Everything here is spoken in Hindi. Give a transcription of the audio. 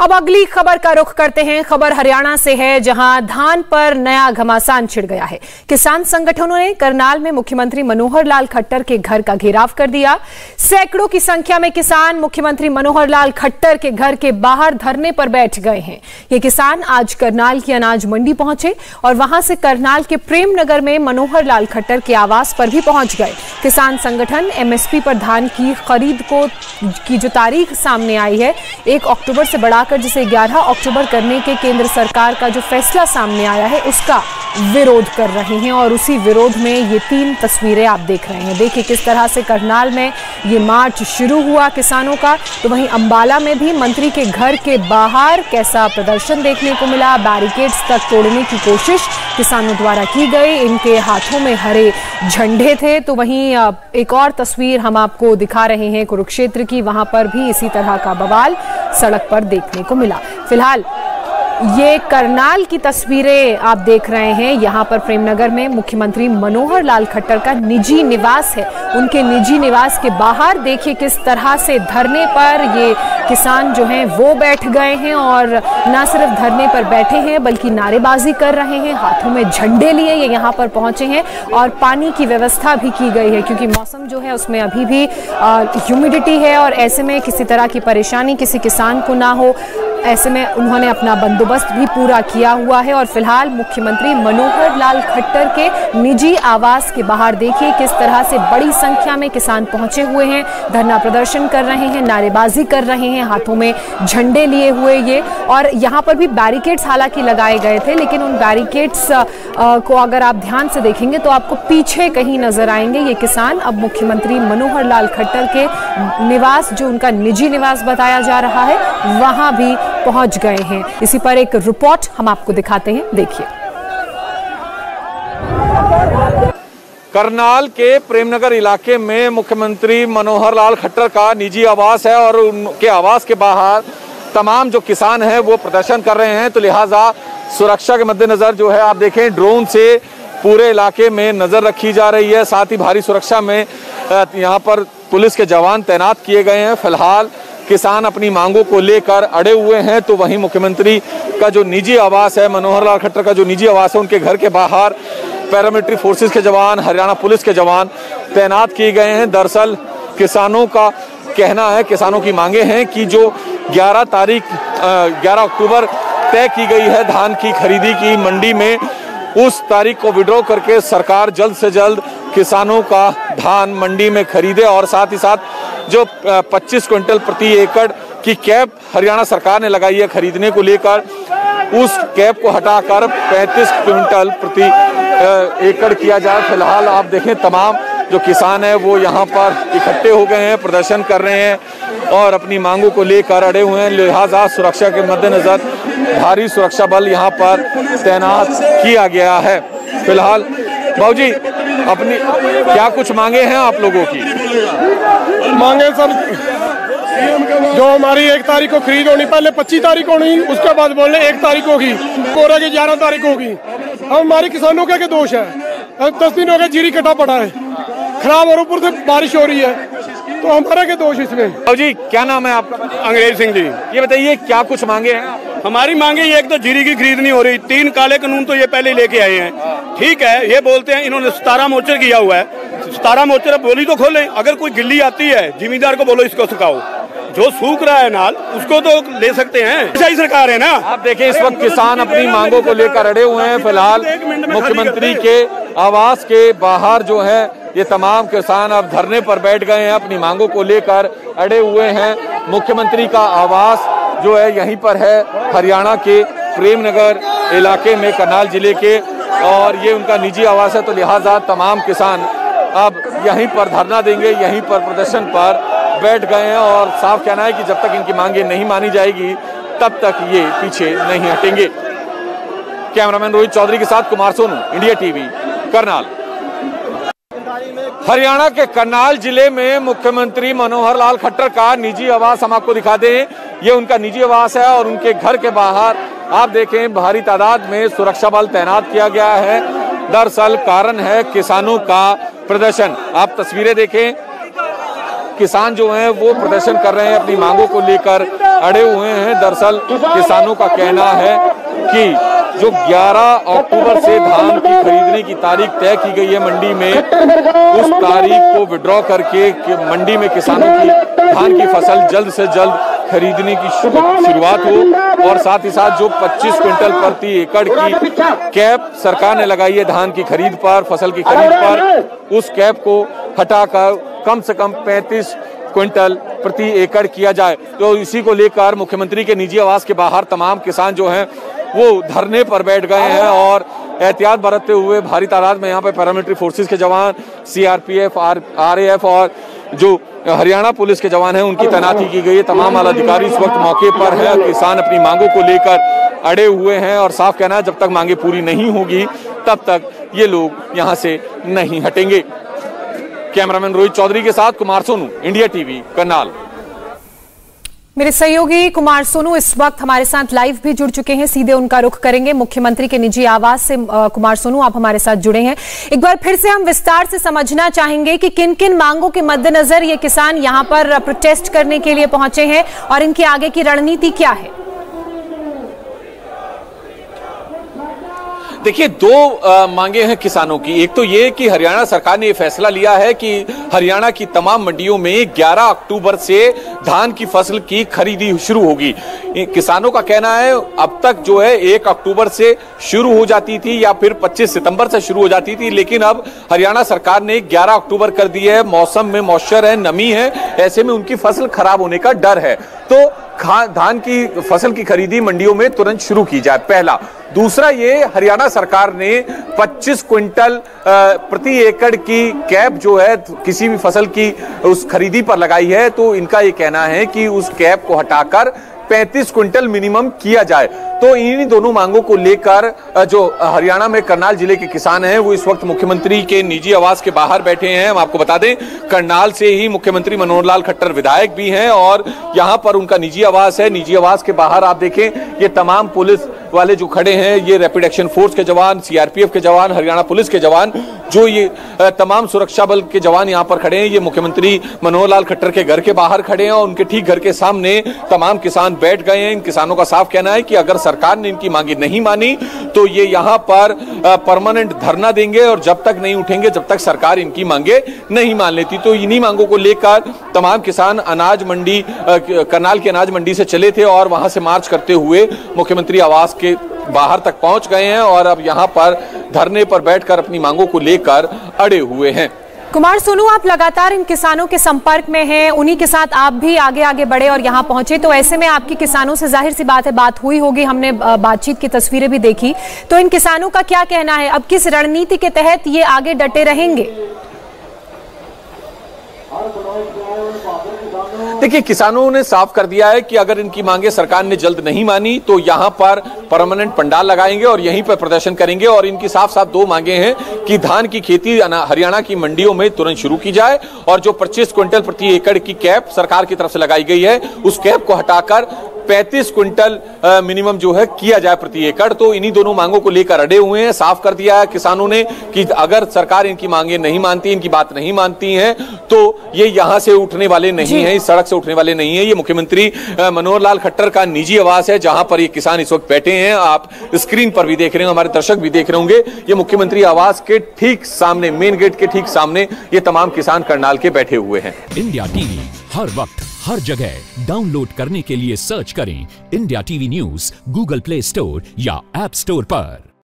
अब अगली खबर का रुख करते हैं। खबर हरियाणा से है, जहां धान पर नया घमासान छिड़ गया है। किसान संगठनों ने करनाल में मुख्यमंत्री मनोहर लाल खट्टर के घर का घेराव कर दिया। सैकड़ों की संख्या में किसान मुख्यमंत्री मनोहर लाल खट्टर के घर के बाहर धरने पर बैठ गए हैं। ये किसान आज करनाल की अनाज मंडी पहुंचे और वहां से करनाल के प्रेमनगर में मनोहर लाल खट्टर के आवास पर भी पहुंच गए। किसान संगठन एमएसपी पर धान की खरीद की जो तारीख सामने आई है 1 अक्टूबर से बढ़ाकर जिसे 11 अक्टूबर करने के केंद्र सरकार का जो फैसला सामने आया है उसका विरोध कर रहे हैं। और उसी विरोध में ये 3 तस्वीरें आप देख रहे हैं। देखिए किस तरह से करनाल में ये मार्च शुरू हुआ किसानों का, तो वहीं अंबाला में भी मंत्री के घर के बाहर कैसा प्रदर्शन देखने को मिला। बैरिकेड्स तक तोड़ने की कोशिश किसानों द्वारा की गई, इनके हाथों में हरे झंडे थे। तो वहीं एक और तस्वीर हम आपको दिखा रहे हैं कुरुक्षेत्र की, वहां पर भी इसी तरह का बवाल सड़क पर देखने को मिला। फिलहाल ये करनाल की तस्वीरें आप देख रहे हैं। यहाँ पर प्रेमनगर में मुख्यमंत्री मनोहर लाल खट्टर का निजी निवास है। उनके निजी निवास के बाहर देखिए किस तरह से धरने पर ये किसान जो हैं वो बैठ गए हैं और न सिर्फ धरने पर बैठे हैं बल्कि नारेबाजी कर रहे हैं, हाथों में झंडे लिए ये यहाँ पर पहुंचे हैं। और पानी की व्यवस्था भी की गई है क्योंकि मौसम जो है उसमें अभी भी ह्यूमिडिटी है और ऐसे में किसी तरह की परेशानी किसी किसान को ना हो, ऐसे में उन्होंने अपना बंदोबस्त भी पूरा किया हुआ है। और फिलहाल मुख्यमंत्री मनोहर लाल खट्टर के निजी आवास के बाहर देखिए किस तरह से बड़ी संख्या में किसान पहुंचे हुए हैं, धरना प्रदर्शन कर रहे हैं, नारेबाजी कर रहे हैं, हाथों में झंडे लिए हुए ये। और यहाँ पर भी बैरिकेड्स हालांकि लगाए गए थे, लेकिन उन बैरिकेड्स को अगर आप ध्यान से देखेंगे तो आपको पीछे कहीं नजर आएंगे ये किसान अब मुख्यमंत्री मनोहर लाल खट्टर के निवास, जो उनका निजी निवास बताया जा रहा है, वहां भी पहुंच गए हैं। इसी पर एक रिपोर्ट हम आपको दिखाते हैं, देखिए। करनाल के प्रेमनगर इलाके में मुख्यमंत्री मनोहर लाल खट्टर का निजी आवास है और उनके आवास के बाहर तमाम जो किसान हैं वो प्रदर्शन कर रहे हैं। तो लिहाजा सुरक्षा के मद्देनजर जो है आप देखें ड्रोन से पूरे इलाके में नजर रखी जा रही है। साथ ही भारी सुरक्षा में यहाँ पर पुलिस के जवान तैनात किए गए हैं। फिलहाल किसान अपनी मांगों को लेकर अड़े हुए हैं। तो वहीं मुख्यमंत्री का जो निजी आवास है, मनोहर लाल खट्टर का जो निजी आवास है, उनके घर के बाहर पैरामिलिट्री फोर्सेस के जवान, हरियाणा पुलिस के जवान तैनात किए गए हैं। दरअसल किसानों का कहना है, किसानों की मांगे हैं कि जो 11 अक्टूबर तय की गई है धान की खरीदी की मंडी में, उस तारीख को विड्रॉ करके सरकार जल्द से जल्द किसानों का धान मंडी में खरीदे। और साथ ही साथ जो 25 क्विंटल प्रति एकड़ की कैप हरियाणा सरकार ने लगाई है खरीदने को लेकर, उस कैप को हटाकर 35 क्विंटल प्रति एकड़ किया जाए। फिलहाल आप देखें तमाम जो किसान हैं वो यहाँ पर इकट्ठे हो गए हैं, प्रदर्शन कर रहे हैं और अपनी मांगों को लेकर अड़े हुए हैं। लिहाजा सुरक्षा के मद्देनजर भारी सुरक्षा बल यहाँ पर तैनात किया गया है। फिलहाल बाबूजी अपनी क्या कुछ मांगे हैं आप लोगों की? मांगे सर, जो हमारी 1 तारीख को खरीद होनी, पहले 25 तारीख होनी, उसके बाद बोले 1 तारीख होगी, कोरा की 11 तारीख होगी। अब हमारे किसानों के दोष है, 10 दिन हो गए जीरी कटा पड़ा है, खराब और ऊपर से बारिश हो रही है, तो हमारे के दोष इसमें। बाबूजी क्या नाम है आपका? अंग्रेज सिंह जी। ये बताइए क्या कुछ मांगे हैं? हमारी मांगे ये, एक तो जीरी की खरीद नहीं हो रही, 3 काले कानून तो ये पहले लेके आए हैं। ठीक है, ये बोलते हैं इन्होंने 17 मोर्चे किया हुआ है, 17 मोर्चे बोली तो खोले। अगर कोई गिल्ली आती है जिम्मेदार को बोलो इसको सुखाओ, जो सूख रहा है नाल उसको तो ले सकते हैं, सही सरकार है ना। आप देखें इस वक्त किसान अपनी मांगों को लेकर अड़े हुए हैं। फिलहाल मुख्यमंत्री के आवास के बाहर जो है ये तमाम किसान अब धरने पर बैठ गए हैं, अपनी मांगों को लेकर अड़े हुए हैं। मुख्यमंत्री का आवास जो है यहीं पर है हरियाणा के प्रेमनगर इलाके में, करनाल जिले के, और ये उनका निजी आवास है। तो लिहाजा तमाम किसान अब यहीं पर धरना देंगे, यहीं पर प्रदर्शन पर बैठ गए हैं और साफ कहना है कि जब तक इनकी मांगे नहीं मानी जाएगी तब तक ये पीछे नहीं हटेंगे। कैमरामैन रोहित चौधरी के साथ कुमार सोनू, इंडिया टीवी, करनाल। हरियाणा के करनाल जिले में मुख्यमंत्री मनोहर लाल खट्टर का निजी आवास हम आपको दिखा दें। ये उनका निजी आवास है और उनके घर के बाहर आप देखें भारी तादाद में सुरक्षा बल तैनात किया गया है। दरअसल कारण है किसानों का प्रदर्शन। आप तस्वीरें देखें, किसान जो हैं वो प्रदर्शन कर रहे हैं, अपनी मांगों को लेकर अड़े हुए हैं। दरअसल किसानों का कहना है कि जो 11 अक्टूबर से धान की खरीदने की तारीख तय की गई है मंडी में, उस तारीख को विड्रॉ करके मंडी में किसानों की धान की फसल जल्द से जल्द खरीदने की शुरुआत हो और साथ ही साथ जो 25 क्विंटल प्रति एकड़ की कैप सरकार ने लगाई है धान की खरीद पर, फसल की खरीद पर, उस कैप को हटाकर कम से कम 35 क्विंटल प्रति एकड़ किया जाए। तो इसी को लेकर मुख्यमंत्री के निजी आवास के बाहर तमाम किसान जो हैं वो धरने पर बैठ गए हैं और एहतियात बरतते हुए भारी तादाद में यहाँ पे पैरामिलिट्री फोर्सेस के जवान, सीआरपीएफ, आरएएफ और जो हरियाणा पुलिस के जवान हैं उनकी तैनाती की गई है। तमाम आला अधिकारी इस वक्त मौके पर है। किसान अपनी मांगों को लेकर अड़े हुए हैं और साफ कहना है जब तक मांगे पूरी नहीं होगी तब तक ये लोग यहाँ से नहीं हटेंगे। कैमरामैन रोहित चौधरी के साथ कुमार सोनू, इंडिया टीवी, करनाल। मेरे सहयोगी कुमार सोनू इस वक्त हमारे साथ लाइव भी जुड़ चुके हैं, सीधे उनका रुख करेंगे मुख्यमंत्री के निजी आवास से। कुमार सोनू, आप हमारे साथ जुड़े हैं। एक बार फिर से हम विस्तार से समझना चाहेंगे कि किन किन मांगों के मद्देनजर ये किसान यहां पर प्रोटेस्ट करने के लिए पहुंचे हैं और इनकी आगे की रणनीति क्या है। देखिए, दो मांगे हैं किसानों की। एक तो ये कि हरियाणा सरकार ने ये फैसला लिया है कि हरियाणा की तमाम मंडियों में 11 अक्टूबर से धान की फसल की खरीदी शुरू होगी। किसानों का कहना है अब तक जो है 1 अक्टूबर से शुरू हो जाती थी या फिर 25 सितंबर से शुरू हो जाती थी, लेकिन अब हरियाणा सरकार ने 11 अक्टूबर कर दी है। मौसम में मॉइस्चर है, नमी है, ऐसे में उनकी फसल खराब होने का डर है, तो धान की फसल की खरीदी मंडियों में तुरंत शुरू की जाए, पहला। दूसरा, ये हरियाणा सरकार ने 25 क्विंटल प्रति एकड़ की कैप जो है किसी भी फसल की उस खरीदी पर लगाई है, तो इनका ये कहना है कि उस कैप को हटाकर 35 क्विंटल मिनिमम किया जाए। तो इन्हीं दोनों मांगों को लेकर जो हरियाणा में करनाल जिले के किसान हैं वो इस वक्त मुख्यमंत्री के निजी आवास के बाहर बैठे हैं। हम आपको बता दें, करनाल से ही मुख्यमंत्री मनोहर लाल खट्टर विधायक भी हैं और यहां पर उनका निजी आवास है। निजी आवास के बाहर आप देखें, ये तमाम पुलिस वाले जो खड़े हैं, ये रैपिड एक्शन फोर्स के जवान, सीआरपीएफ के जवान, हरियाणा पुलिस के जवान, जो ये तमाम सुरक्षा बल के जवान यहाँ पर खड़े हैं। ये मुख्यमंत्री मनोहर लाल खट्टर के घर के बाहर खड़े हैं और उनके ठीक घर के सामने तमाम किसान बैठ गए हैं। इन किसानों का साफ कहना है कि अगर सरकार ने इनकी मांगे नहीं मानी तो ये यहाँ पर परमानेंट धरना देंगे और जब तक नहीं उठेंगे जब तक सरकार इनकी मांगे नहीं मान लेती। तो इन्हीं मांगों को लेकर तमाम किसान अनाज मंडी, करनाल की अनाज मंडी से चले थे और वहां से मार्च करते हुए मुख्यमंत्री आवास के बाहर तक पहुंच गए हैं और अब यहां पर धरने पर बैठकर अपनी मांगों को लेकर अड़े हुए हैं। कुमार सोनू, आप लगातार इन किसानों के संपर्क में हैं, उन्हीं के साथ आप भी आगे आगे बढ़े और यहाँ पहुंचे, तो ऐसे में आपकी किसानों से जाहिर सी बात है बात हुई होगी, हमने बातचीत की तस्वीरें भी देखी, तो इन किसानों का क्या कहना है, अब किस रणनीति के तहत ये आगे डटे रहेंगे? देखिए, किसानों ने साफ कर दिया है कि अगर इनकी मांगे सरकार ने जल्द नहीं मानी तो यहां पर परमानेंट पंडाल लगाएंगे और यहीं पर प्रदर्शन करेंगे। और इनकी साफ साफ दो मांगे हैं कि धान की खेती हरियाणा की मंडियों में तुरंत शुरू की जाए और जो 25 क्विंटल प्रति एकड़ की कैप सरकार की तरफ से लगाई गई है उस कैप को हटाकर 35 क्विंटल मिनिमम जो है किया जाए प्रति एकड़। तो इन्हीं दोनों मांगों को लेकर अड़े हुए हैं। साफ कर दिया है किसानों ने कि अगर सरकार इनकी मांगे नहीं मानती, इनकी बात नहीं मानती है, तो ये यहां से उठने वाले नहीं है, इस सड़क से उठने वाले नहीं है। ये मुख्यमंत्री मनोहर लाल खट्टर का निजी आवास है जहां पर ये किसान इस वक्त बैठे हैं। आप स्क्रीन पर भी देख रहे हैं, हमारे दर्शक भी देख रहे होंगे, ये मुख्यमंत्री आवास के ठीक सामने, मेन गेट के ठीक सामने ये तमाम किसान करनाल के बैठे हुए हैं। इंडिया टीवी हर वक्त हर जगह डाउनलोड करने के लिए सर्च करें India TV news Google play store या ऐप स्टोर पर।